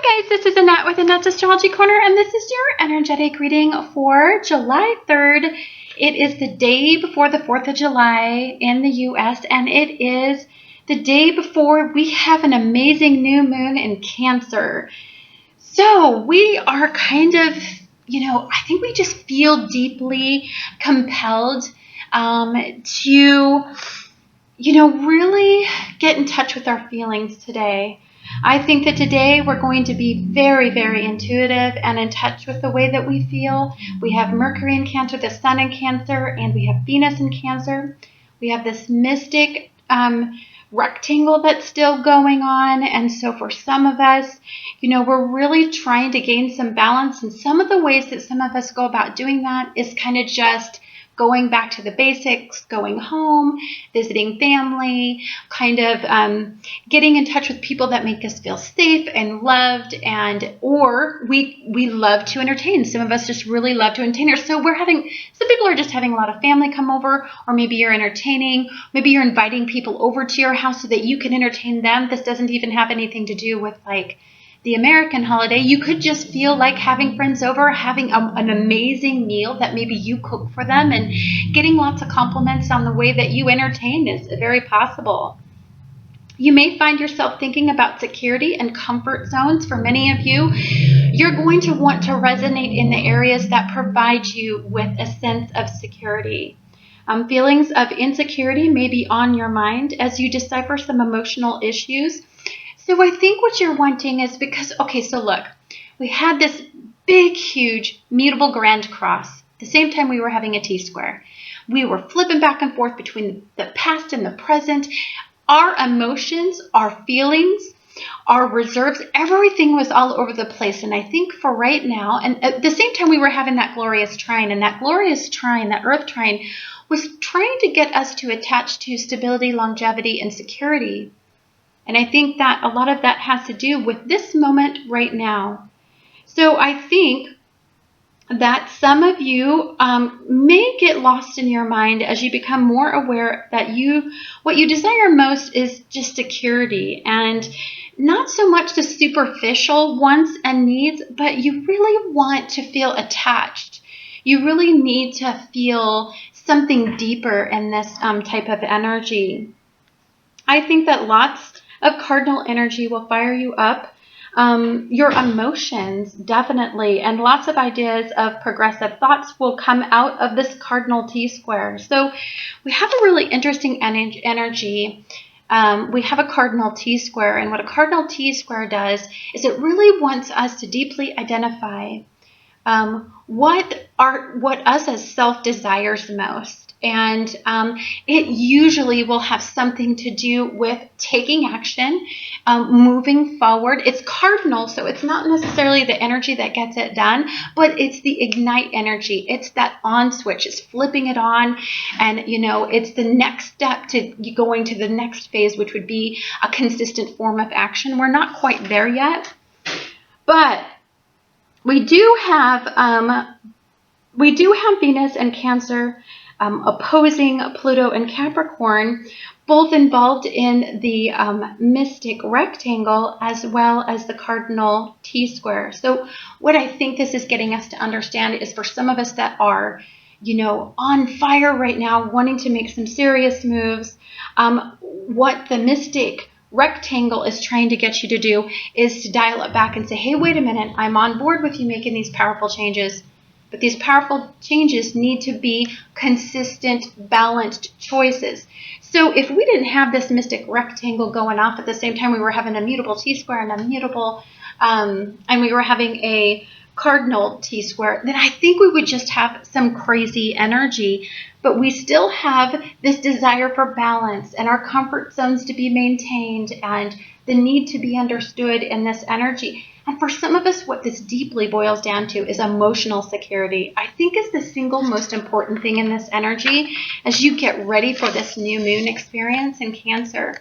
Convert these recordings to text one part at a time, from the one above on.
Hi guys, this is Annette with Annette's Astrology Corner, and this is your energetic reading for July 3rd. It is the day before the 4th of July in the U.S., and it is the day before we have an amazing new moon in Cancer. So we are kind of, I think we just feel deeply compelled to, really get in touch with our feelings today. I think that today we're going to be very, very intuitive and in touch with the way that we feel. We have Mercury in Cancer, the Sun in Cancer, and we have Venus in Cancer. We have this mystic rectangle that's still going on. And so for some of us, we're really trying to gain some balance. And some of the ways that some of us go about doing that is kind of just going back to the basics, going home, visiting family, kind of getting in touch with people that make us feel safe and loved, or we love to entertain. Some of us just really love to entertain. So some people are just having a lot of family come over, or maybe you're entertaining, maybe you're inviting people over to your house so that you can entertain them. This doesn't even have anything to do with like the American holiday. You could just feel like having friends over, having an amazing meal that maybe you cook for them, and getting lots of compliments on the way that you entertain is very possible. You may find yourself thinking about security and comfort zones. For many of you, you're going to want to resonate in the areas that provide you with a sense of security. Feelings of insecurity may be on your mind as you decipher some emotional issues. So I think what you're wanting is so look, we had this big, huge, mutable grand cross. At the same time we were having a T-square. We were flipping back and forth between the past and the present. Our emotions, our feelings, our reserves, everything was all over the place. And I think for right now, and at the same time we were having that glorious trine, and that glorious trine, that earth trine, was trying to get us to attach to stability, longevity, and security. And I think that a lot of that has to do with this moment right now. So I think that some of you may get lost in your mind as you become more aware that what you desire most is just security, and not so much the superficial wants and needs, but you really want to feel attached. You really need to feel something deeper in this type of energy. I think that lots of cardinal energy will fire you up. Your emotions, definitely, and lots of ideas of progressive thoughts will come out of this cardinal T-square. So we have a really interesting energy. We have a cardinal T-square, and what a cardinal T-square does is it really wants us to deeply identify what us as self desires most. And it usually will have something to do with taking action, moving forward. It's cardinal, so it's not necessarily the energy that gets it done, but it's the ignite energy. It's that on switch. It's flipping it on, and it's the next step to going to the next phase, which would be a consistent form of action. We're not quite there yet, but we do have Venus and Cancer opposing Pluto and Capricorn, both involved in the mystic rectangle as well as the cardinal T-square. So what I think this is getting us to understand is, for some of us that are, on fire right now, wanting to make some serious moves, what the mystic rectangle is trying to get you to do is to dial it back and say, hey, wait a minute, I'm on board with you making these powerful changes. But these powerful changes need to be consistent, balanced choices. So if we didn't have this mystic rectangle going off at the same time we were having a mutable T-square and and we were having a cardinal T-square, then I think we would just have some crazy energy. But we still have this desire for balance and our comfort zones to be maintained and the need to be understood in this energy. And for some of us, what this deeply boils down to is emotional security. I think is the single most important thing in this energy as you get ready for this new moon experience in Cancer.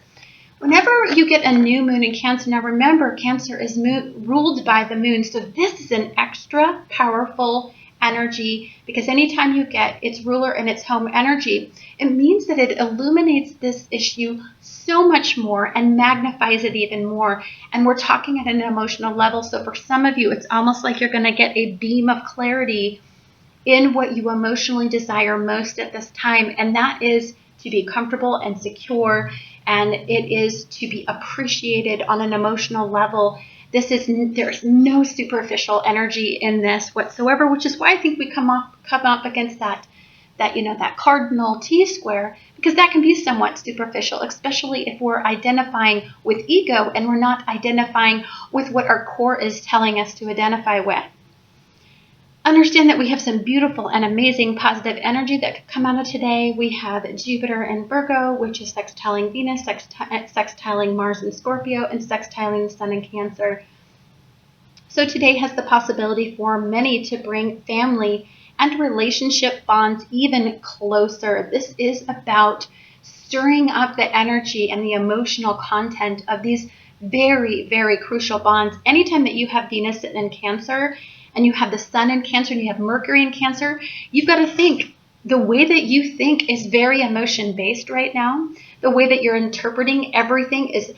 Whenever you get a new moon in Cancer, now remember, Cancer is ruled by the moon, so this is an extra powerful energy, because anytime you get its ruler and its home energy, it means that it illuminates this issue so much more and magnifies it even more. And we're talking at an emotional level. So for some of you, it's almost like you're going to get a beam of clarity in what you emotionally desire most at this time. And that is to be comfortable and secure. And it is to be appreciated on an emotional level. There's no superficial energy in this whatsoever, which is why I think we come up against that cardinal T-square, because that can be somewhat superficial, especially if we're identifying with ego and we're not identifying with what our core is telling us to identify with. Understand that we have some beautiful and amazing positive energy that could come out of today. We have Jupiter in Virgo, which is sextiling Venus, sextiling Mars in Scorpio, and sextiling the Sun in Cancer. So today has the possibility for many to bring family and relationship bonds even closer. This is about stirring up the energy and the emotional content of these very, very crucial bonds. Anytime that you have Venus in Cancer, and you have the Sun in Cancer, and you have Mercury in Cancer, you've got to think. The way that you think is very emotion-based right now. The way that you're interpreting everything is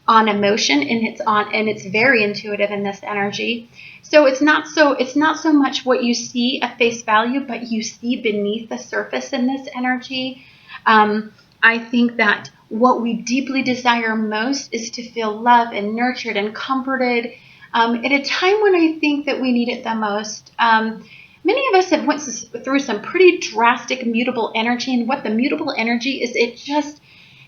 on emotion, and it's very intuitive in this energy. So it's not so much what you see at face value, but you see beneath the surface in this energy. I think that what we deeply desire most is to feel loved and nurtured and comforted, at a time when I think that we need it the most. Many of us have went through some pretty drastic mutable energy, and what the mutable energy is,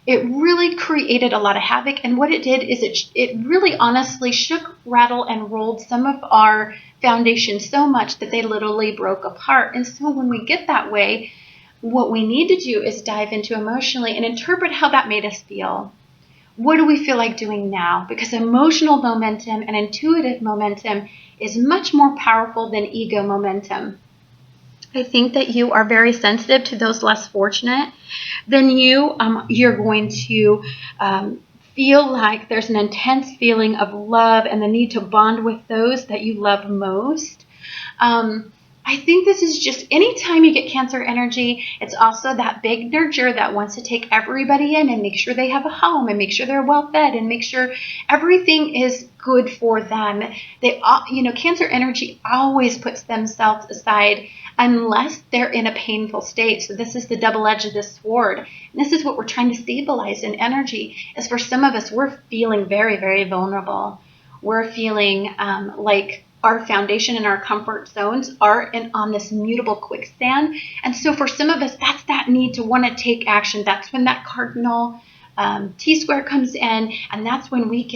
it really created a lot of havoc. And what it did is it really honestly shook, rattled, and rolled some of our foundations so much that they literally broke apart. And so when we get that way, what we need to do is dive into emotionally and interpret how that made us feel. What do we feel like doing now? Because emotional momentum and intuitive momentum is much more powerful than ego momentum. I think that you are very sensitive to those less fortunate than you. You're going to feel like there's an intense feeling of love and the need to bond with those that you love most. I think this is just anytime you get Cancer energy, it's also that big nurturer that wants to take everybody in and make sure they have a home and make sure they're well fed and make sure everything is good for them. Cancer energy always puts themselves aside unless they're in a painful state. So this is the double edge of the sword. And this is what we're trying to stabilize in energy. Is for some of us, we're feeling very, very vulnerable. We're feeling like our foundation and our comfort zones are on this mutable quicksand. And so for some of us, that's that need to want to take action. That's when that cardinal T-square comes in, and that's when we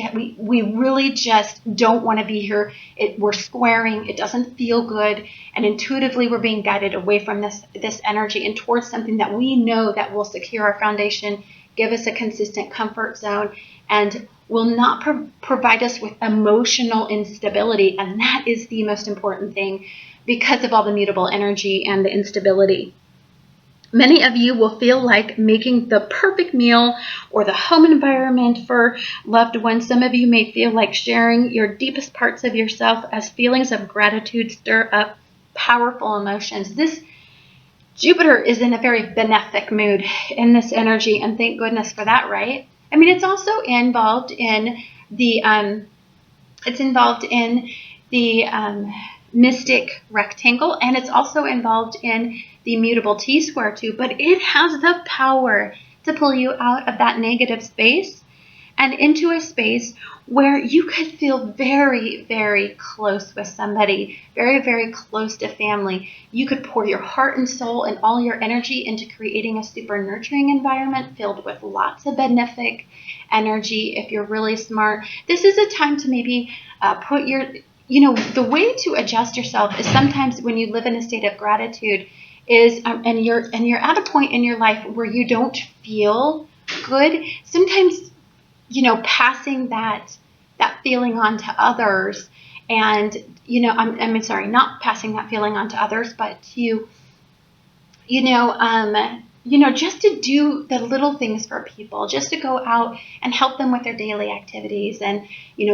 really just don't want to be here. We're squaring. It doesn't feel good, and intuitively we're being guided away from this energy and towards something that we know that will secure our foundation, give us a consistent comfort zone, and will not provide us with emotional instability. And that is the most important thing because of all the mutable energy and the instability. Many of you will feel like making the perfect meal or the home environment for loved ones. Some of you may feel like sharing your deepest parts of yourself as feelings of gratitude stir up powerful emotions. This Jupiter is in a very benefic mood in this energy, and thank goodness for that, right? I mean, it's also involved in the mystic rectangle, and it's also involved in the mutable T-square too, but it has the power to pull you out of that negative space and into a space where you could feel very, very close with somebody, very, very close to family. You could pour your heart and soul and all your energy into creating a super nurturing environment filled with lots of benefic energy. If you're really smart, this is a time to maybe put your, the way to adjust yourself is sometimes when you live in a state of gratitude is, and you're at a point in your life where you don't feel good. Sometimes, passing that feeling on to others, and not passing that feeling on to others, but to just to do the little things for people, just to go out and help them with their daily activities and,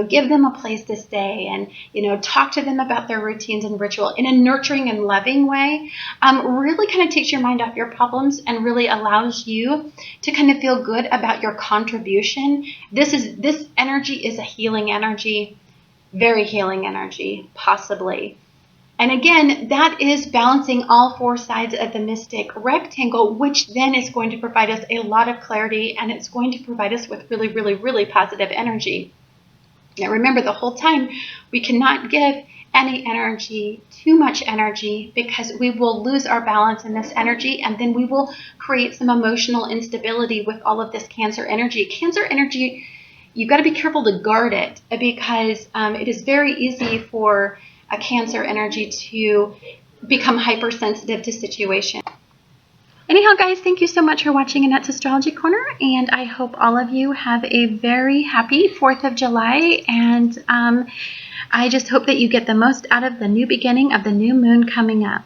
give them a place to stay and, talk to them about their routines and ritual in a nurturing and loving way, really kind of takes your mind off your problems and really allows you to kind of feel good about your contribution. This energy is a healing energy, very healing energy, possibly. And again, that is balancing all four sides of the mystic rectangle, which then is going to provide us a lot of clarity, and it's going to provide us with really, really, really positive energy. Now remember, the whole time, we cannot give any energy, too much energy, because we will lose our balance in this energy, and then we will create some emotional instability with all of this Cancer energy. Cancer energy, you've got to be careful to guard it, because it is very easy for a Cancer energy to become hypersensitive to situations. Anyhow, guys, thank you so much for watching Annette's Astrology Corner, and I hope all of you have a very happy 4th of July, and I just hope that you get the most out of the new beginning of the new moon coming up.